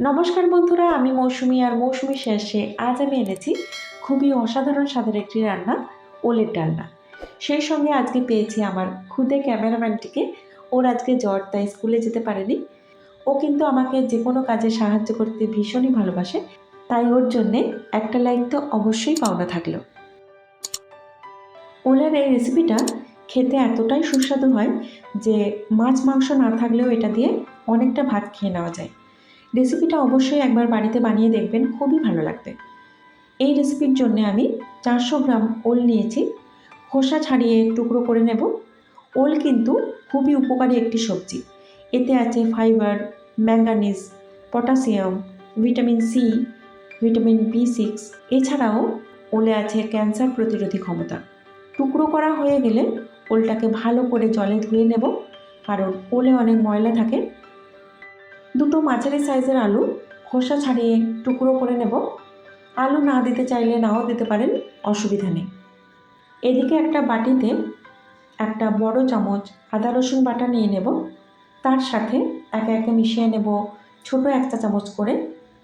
নমস্কার বন্ধুরা, আমি মৌসুমি আর মৌসুমি শেষে আজ আমি এনেছি খুবই অসাধারণ স্বাদের একটি রান্না, ওলের ডালনা। সেই সঙ্গে আজকে পেয়েছি আমার খুদে ক্যামেরাম্যানটিকে। ওর আজকে জ্বর, তাই স্কুলে যেতে পারেনি। ও কিন্তু আমাকে যে কোনো কাজে সাহায্য করতে ভীষণই ভালোবাসে, তাই ওর জন্যে একটা লাইক তো অবশ্যই পাওনা থাকলো। ওলের এই রেসিপিটা খেতে এতটাই সুস্বাদু হয় যে মাছ মাংস না থাকলেও এটা দিয়ে অনেকটা ভাত খেয়ে নেওয়া যায়। রেসিপিটা অবশ্যই একবার বাড়িতে বানিয়ে দেখবেন, খুবই ভালো লাগবে। এই রেসিপির জন্য আমি 400 গ্রাম ওল নিয়েছি। খোসা ছাড়িয়ে টুকরো করে নেব। ওল কিন্তু খুবই উপকারী একটি সবজি। এতে আছে fibre, manganese, potassium, vitamin C, vitamin B6। এছাড়াও ওলে আছে ক্যান্সার প্রতিরোধী ক্ষমতা। টুকরো করা হয়ে গেলে ওলটাকে ভালো করে জলে ধুয়ে নেব, কারণ ওলে অনেক ময়লা থাকে। দুটো মাঝারি সাইজের আলু খোসা ছাড়িয়ে টুকরো করে নেব। আলু না দিতে চাইলে নাও দিতে পারেন, অসুবিধা নেই। এদিকে একটা বাটিতে একটা বড় চামচ আদা রসুন বাটা নিয়ে নেব। তার সাথে একে একে মিশিয়ে নেব ছোট 1 চা চামচ করে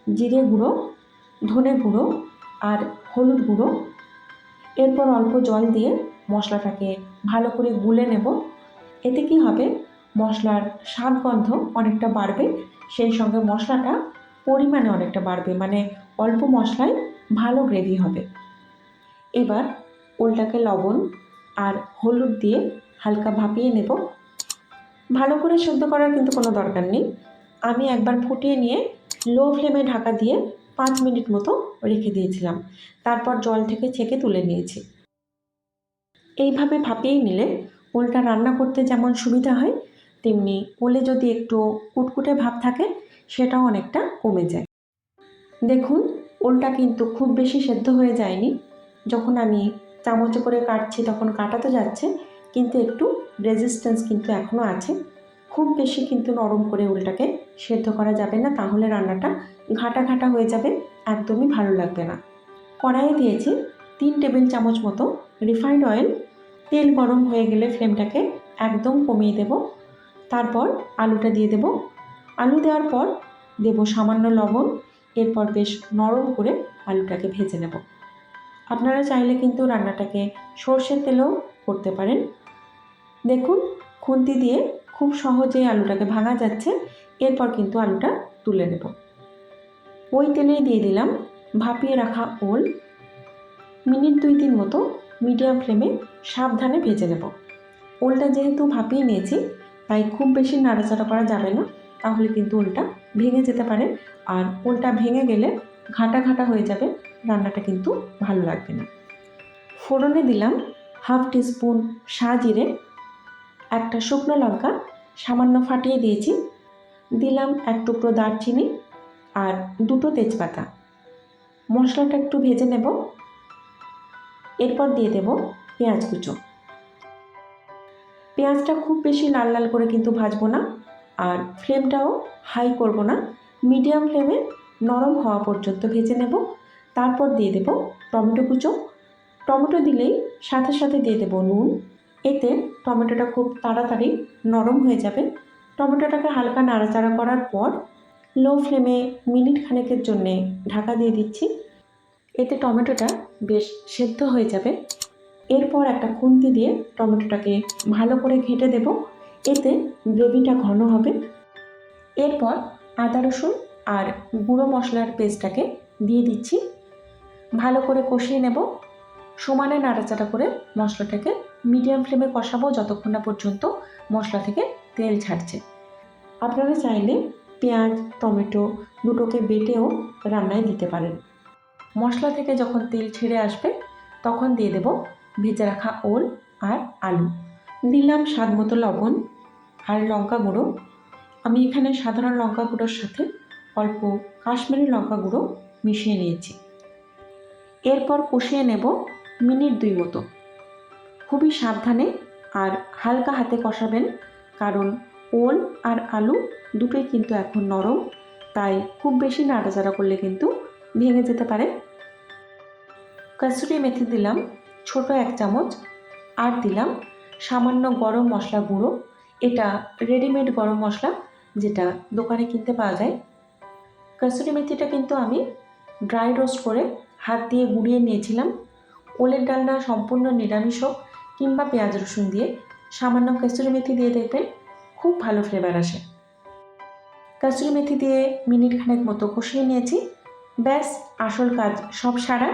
জিরে গুঁড়ো, ধনে গুঁড়ো আর হলুদ গুঁড়ো। এরপর অল্প জল দিয়ে মশলাটাকে ভালো করে গুলে নেব। এতে কি হবে, মশলার স্বাদ গন্ধ অনেকটা বাড়বে, সেই সঙ্গে মশলাটা পরিমাণে অনেকটা বাড়বে, মানে অল্প মশলায় ভালো গ্রেভি হবে। এবার ওলটাকে লবণ আর হলুদ দিয়ে হালকা ভাপিয়ে নেব। ভালো করে সেদ্ধ করার কিন্তু কোনো দরকার নেই। আমি একবার ফুটিয়ে নিয়ে লো ফ্লেমে ঢাকা দিয়ে 5 মিনিট মতো রেখে দিয়েছিলাম। তারপর জল থেকে ছেঁকে তুলে নিয়েছি। এইভাবে ভাপিয়ে নিলে ওলটা রান্না করতে যেমন সুবিধা হয়, তেমনি ওলে যদি একটু কুটকুটে ভাব থাকে সেটাও অনেকটা কমে যায়। দেখুন, ওলটা কিন্তু খুব বেশি সেদ্ধ হয়ে যায়নি। যখন আমি চামচে করে কাটছি তখন কাটা তো যাচ্ছে, কিন্তু একটু রেজিস্ট্যান্স কিন্তু এখনও আছে। খুব বেশি কিন্তু নরম করে ওলটাকে সেদ্ধ করা যাবে না, তাহলে রান্নাটা ঘাটা ঘাটা হয়ে যাবে, একদমই ভালো লাগবে না। কড়াইয়ে দিয়েছি 3 টেবিল চামচ মতো রিফাইন্ড অয়েল। তেল গরম হয়ে গেলে ফ্লেমটাকে একদম কমিয়ে দেব। তারপর আলুটা দিয়ে দেব। আলু দেওয়ার পর দেব সামান্য লবণ। এরপর বেশ নরম করে আলুটাকে ভেজে নেব। আপনারা চাইলে কিন্তু রান্নাটাকে সর্ষের তেলেও করতে পারেন। দেখুন, খুন্তি দিয়ে খুব সহজেই আলুটাকে ভাঙা যাচ্ছে। এরপর কিন্তু আলুটা তুলে নেব। ওই তেলেই দিয়ে দিলাম ভাপিয়ে রাখা ওল। মিনিট 2-3 মতো মিডিয়াম ফ্লেমে সাবধানে ভেজে নেব। ওলটা যেহেতু ভাপিয়ে নিয়েছি, তাই খুব বেশি নাড়াচাড়া করা যাবে না, তাহলে কিন্তু ওলটা ভেঙে যেতে পারে। আর ওলটা ভেঙে গেলে ঘাটা ঘাটা হয়ে যাবে, রান্নাটা কিন্তু ভালো লাগবে না। ফোড়নে দিলাম 1/2 টিস্পুন সাজিরে, একটা শুকনো লঙ্কা সামান্য ফাটিয়ে দিয়েছি, দিলাম 1 টুকরো দারচিনি আর 2টো তেজপাতা। মশলাটা একটু ভেজে নেব। এরপর দিয়ে দেব পেঁয়াজ কুচো। পেঁয়াজটা খুব বেশি লাল লাল করে কিন্তু ভাজবো না, আর ফ্লেমটাও হাই করব না, মিডিয়াম ফ্লেমে নরম হওয়া পর্যন্ত ভেজে নেব। তারপর দিয়ে দেব টমেটো কুচো। টমেটো দিলেই সাথে সাথে দিয়ে দেব নুন। এতে টমেটোটা খুব তাড়াতাড়ি নরম হয়ে যাবে। টমেটোটাকে হালকা নাড়াচাড়া করার পর লো ফ্লেমে মিনিট খানেকের জন্যে ঢাকা দিয়ে দিচ্ছি। এতে টমেটোটা বেশ সেদ্ধ হয়ে যাবে। এরপর একটা খুন্তি দিয়ে টমেটোটাকে ভালো করে ঘেঁটে দেব, এতে গ্রেভিটা ঘন হবে। এরপর আদা রসুন আর গুঁড়ো মশলার পেস্টটাকে দিয়ে দিচ্ছি। ভালো করে কষিয়ে নেব। সমানে নাড়াচাড়া করে মশলাটাকে মিডিয়াম ফ্লেমে কষাবো যতক্ষণ না পর্যন্ত মশলা থেকে তেল ছাড়ছে। আপনারা চাইলে পেঁয়াজ, টমেটো দুটোকে বেটেও রান্নায় দিতে পারেন। মশলা থেকে যখন তেল ছেড়ে আসবে তখন দিয়ে দেব ভেজে রাখা ওল আর আলু। দিলাম স্বাদ মতো লবণ আর লঙ্কা গুঁড়ো। আমি এখানে সাধারণ লঙ্কা গুঁড়োর সাথে অল্প কাশ্মীরি লঙ্কা গুঁড়ো মিশিয়ে নিয়েছি। এরপর কষিয়ে নেব মিনিট 2 মতো। খুবই সাবধানে আর হালকা হাতে কষাবেন, কারণ ওল আর আলু দুটোই কিন্তু এখন নরম, তাই খুব বেশি নাড়াচাড়া করলে কিন্তু ভেঙে যেতে পারে। কসুরি মেথি দিলাম ছোট 1 চামচ, আর দিলাম সামান্য গরম মশলা গুঁড়ো। এটা রেডিমেড গরম মশলা, যেটা দোকানে কিনতে পাওয়া যায়। কসুরি মেথিটা কিন্তু আমি ড্রাই রোস্ট করে হাত দিয়ে গুঁড়িয়ে নিয়েছিলাম। ওলের ডালনা সম্পূর্ণ নিরামিষ হোক কিংবা পেঁয়াজ রসুন দিয়ে সামান্য কসুরি মেথি দিয়ে দেখবেন খুব ভালো ফ্লেভার আসে। কসুরি মেথি দিয়ে মিনিট খানেক মতো কষিয়ে নিয়েছি। ব্যাস আসল কাজ সব সারা।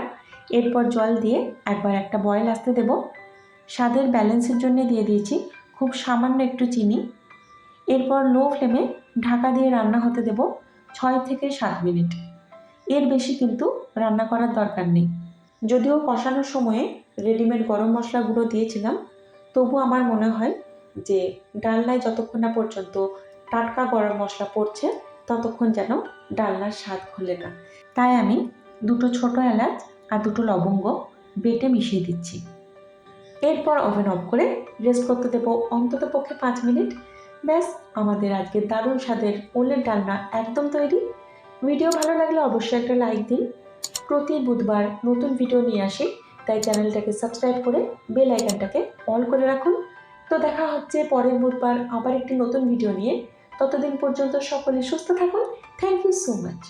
এরপর জল দিয়ে একবার একটা বয়েল আসতে দেব। স্বাদের ব্যালেন্সের জন্য দিয়ে দিয়েছি খুব সামান্য একটু চিনি। এরপর লো ফ্লেমে ঢাকা দিয়ে রান্না হতে দেব 6 থেকে 7 মিনিট। এর বেশি কিন্তু রান্না করার দরকার নেই। যদিও কষানোর সময়ে রেডিমেড গরম মশলা গুঁড়ো দিয়েছিলাম, তবু আমার মনে হয় যে ডালনায় যতক্ষণ না পর্যন্ত টাটকা গরম মশলা পড়ছে ততক্ষণ যেন ডালনার স্বাদ খোলে না। তাই আমি 2 ছোট এলাচ আর 2 লবঙ্গ বেটে মিশিয়ে দিচ্ছি। এরপর ওভেন অফ করে রেস্ট করতে দেবো অন্তত পক্ষে 5 মিনিট। ব্যাস আমাদের আজকে দারুণ স্বাদের ওলের ডালনা একদম তৈরি। ভিডিও ভালো লাগলে অবশ্যই একটা লাইক দিন। প্রতি বুধবার নতুন ভিডিও নিয়ে আসি, তাই চ্যানেলটাকে সাবস্ক্রাইব করে বেল আইকনটাকে অল করে রাখুন। তো দেখা হচ্ছে পরের বুধবার আবার একটি নতুন ভিডিও নিয়ে। ততদিন পর্যন্ত সকলে সুস্থ থাকুন। Thank you so much.